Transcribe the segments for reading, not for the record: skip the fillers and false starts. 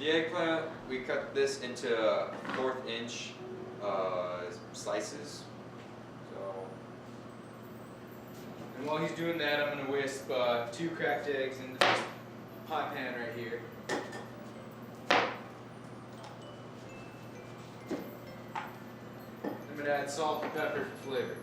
The eggplant, we cut this into 1/4 inch slices. And while he's doing that, I'm going to whisk 2 cracked eggs into this pie pan right here. I'm going to add salt and pepper for flavor.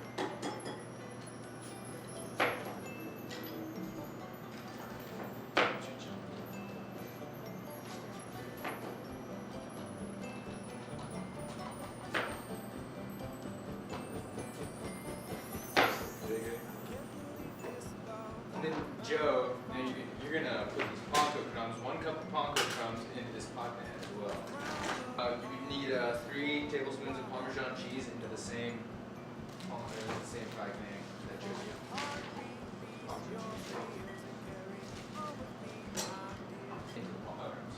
And then Joe, now you're going to put these panko crumbs, 1 cup of panko crumbs into this pie pan as well. You need 3 tablespoons of Parmesan cheese into the same pie pan that Joe did. Into the panko crumbs.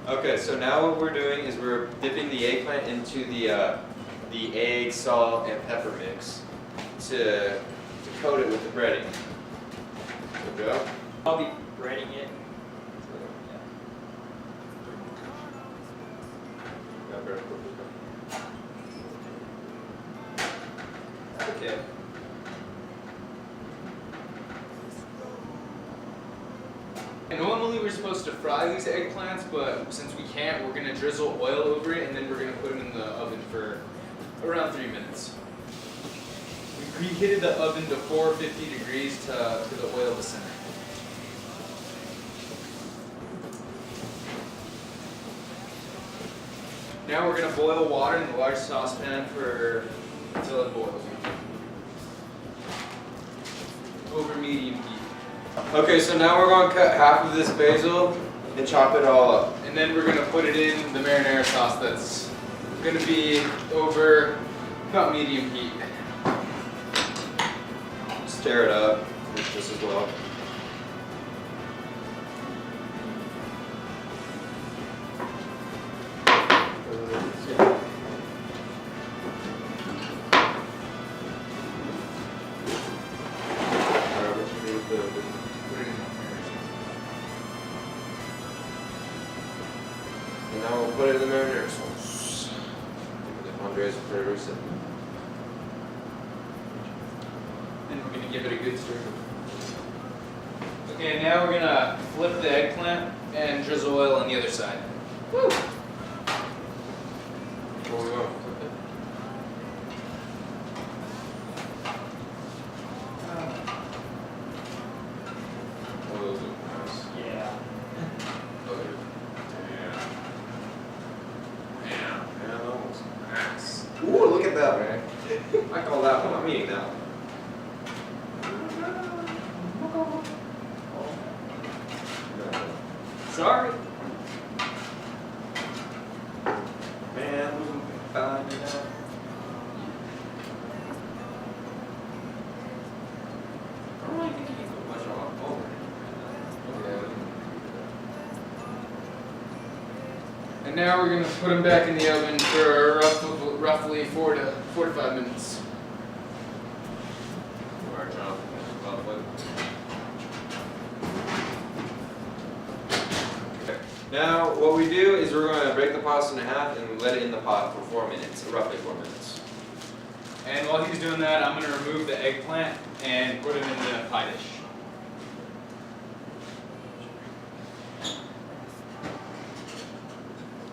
Okay, so now what we're doing is we're dipping the eggplant into the egg, salt, and pepper mix to coat it with the breading. So Joe? I'll be breading it. Okay. And normally we're supposed to fry these eggplants, but since we can't, we're going to drizzle oil over it and then we're going to put them in the oven for around 3 minutes. We preheated the oven to 450 degrees for the oil to simmer. Now we're going to boil water in the large saucepan until it boils. Over medium heat. Okay, so now we're going to cut half of this basil and chop it all up. And then we're going to put it in the marinara sauce that's going to be over about medium heat. Stir it up just as well. And now we'll put it in the marinara sauce. Andre's pretty recent. And we're going to give it a good stir. Okay, now we're going to flip the eggplant and drizzle oil on the other side. Woo! Where we going? Oh, those look nice. Yeah. Okay. Yeah. Yeah, that looks nice. Ooh, look at that, man. I call that one. I'm eating that one. Sorry. Man, losing fine, you know. I don't really think you can put much on over it. And now we're going to put them back in the oven for roughly 4 to 5 minutes. Alright, John. Okay. Now, what we do is we're going to break the pasta in half and let it in the pot for 4 minutes, roughly 4 minutes. And while he's doing that, I'm going to remove the eggplant and put it in the pie dish.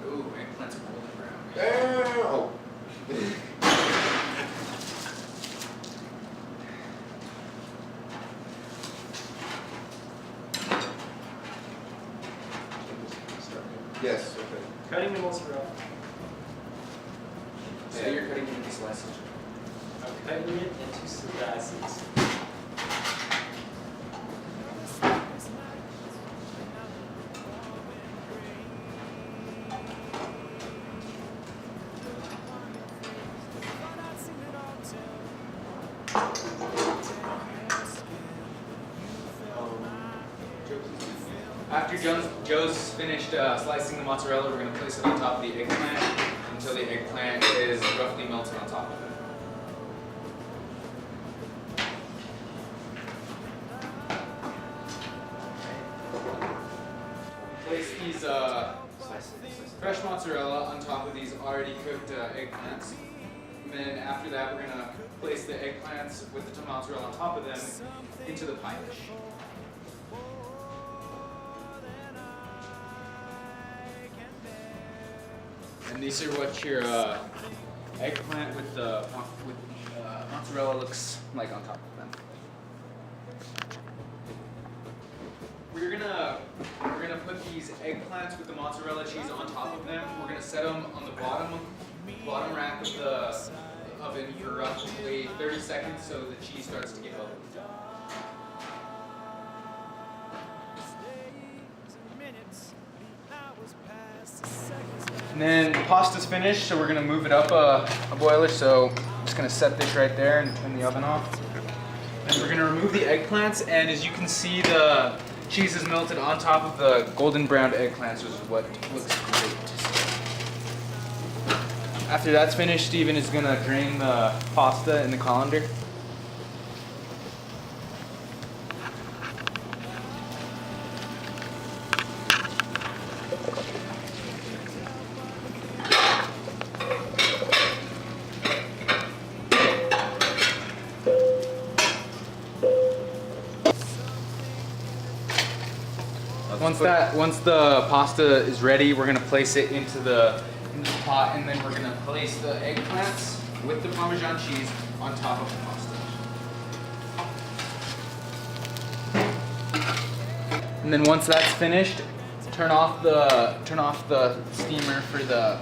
Ooh, eggplant's golden brown. Oh. Yes, okay. Cutting them also rough. So you're cutting it into slices. I'm cutting it into slices. After Joe's finished slicing the mozzarella, we're going to place it on top of the eggplant until the eggplant is roughly melted on top of it. Place these fresh mozzarella on top of these already cooked eggplants. And then after that, we're going to place the eggplants with the mozzarella on top of them into the pie dish. And these are what your eggplant with mozzarella looks like on top of them. We're gonna put these eggplants with the mozzarella cheese on top of them. We're gonna set them on the bottom rack of the oven for roughly 30 seconds so the cheese starts to get bubbly. And then the pasta's finished, so we're gonna move it up a boiler. So I'm just gonna set this right there and turn the oven off. And we're gonna remove the eggplants, and as you can see, the cheese is melted on top of the golden browned eggplants, which is what looks great. After that's finished, Steven is gonna drain the pasta in the colander. Once the pasta is ready, we're gonna place it into the pot, and then we're gonna place the eggplants with the Parmesan cheese on top of the pasta. And then once that's finished, turn off the steamer for the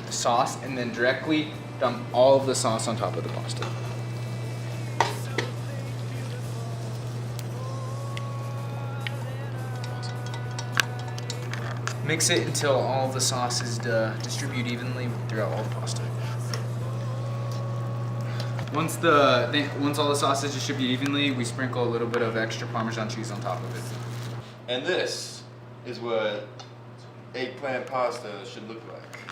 sauce, and then directly dump all of the sauce on top of the pasta. Mix it until all of the sauces distribute evenly throughout all the pasta. Once all the sauces distribute evenly, we sprinkle a little bit of extra Parmesan cheese on top of it. And this is what eggplant pasta should look like.